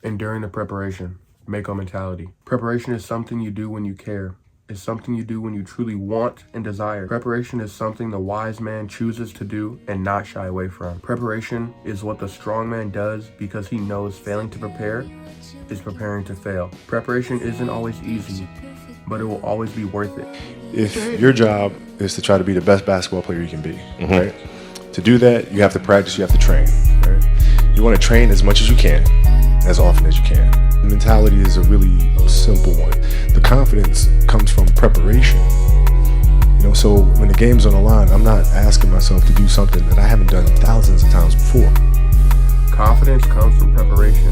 Enduring the preparation. Mako mentality. Preparation is something you do when you care. It's something you do when you truly want and desire. Preparation is something the wise man chooses to do and not shy away from. Preparation is what the strong man does because he knows failing to prepare is preparing to fail. Preparation isn't always easy, but it will always be worth it. If your job is to try to be the best basketball player you can be, right? To do that, you have to practice, you have to train, right? You want to train as much as you can, as often as you can. The mentality is a really simple one. The confidence comes from preparation. So when the game's on the line, I'm not asking myself to do something that I haven't done thousands of times before. Confidence comes from preparation.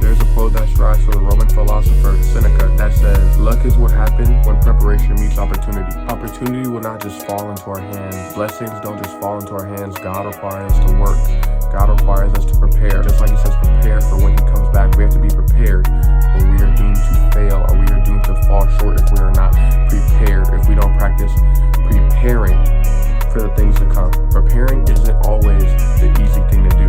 There's a quote that strives for the Roman philosopher Seneca that says, "Luck is what happens when preparation meets opportunity." Opportunity will not just fall into our hands. Blessings don't just fall into our hands. God requires us to work. God requires us to prepare. Just like he says, prepare for when he comes back. We have to be prepared, or we are doomed to fail, or we are doomed to fall short if we are not prepared, if we don't practice preparing for the things to come. Preparing isn't always the easy thing to do.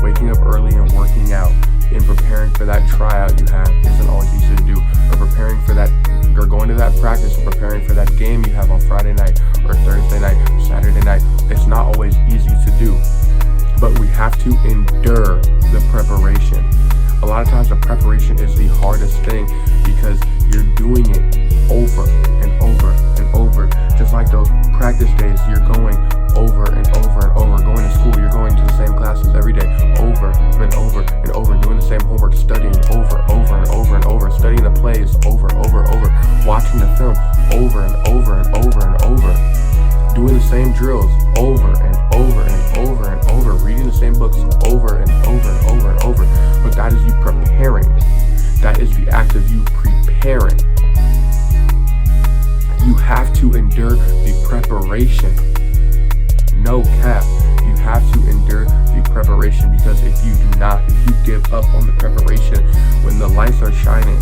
Waking up early and working out and preparing for that tryout you have isn't always easy to do. Or preparing for that, or going to that practice and preparing for that game you have on Friday night or Thursday night, Saturday night. It's not always easy to do. But we have to endure the preparation. A lot of times the preparation is the hardest thing because you're doing it over and over and over. Just like those practice days, you're going over and over and over. Going to school, you're going to the same classes every day, over and over and over, doing the same homework, studying over and over and over, studying the plays over, watching the film over and over and over and over, doing the same drills over and over and over and over, reading the same books over and over and over and over. But that is you preparing. That is the act of you preparing. You have to endure the preparation. No cap. You have to endure the preparation, because if you do not, if you give up on the preparation, when the lights are shining,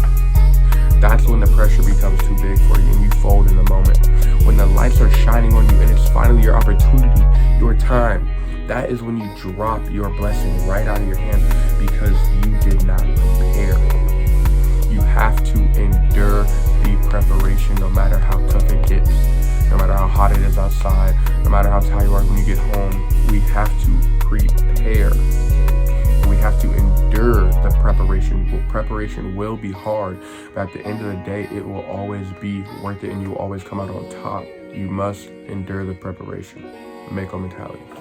that's when the pressure becomes too big for you and you fold in the moment. When the lights are shining on you and it's finally your opportunity, your time, that is when you drop your blessing right out of your hands because you did not prepare. You have to endure the preparation no matter how tough it gets, no matter how hot it is outside, no matter how tired you are when you get home. We have to prepare. We have to endure the preparation. Well, preparation will be hard, but at the end of the day, it will always be worth it and you will always come out on top. You must endure the preparation. Mako mentality.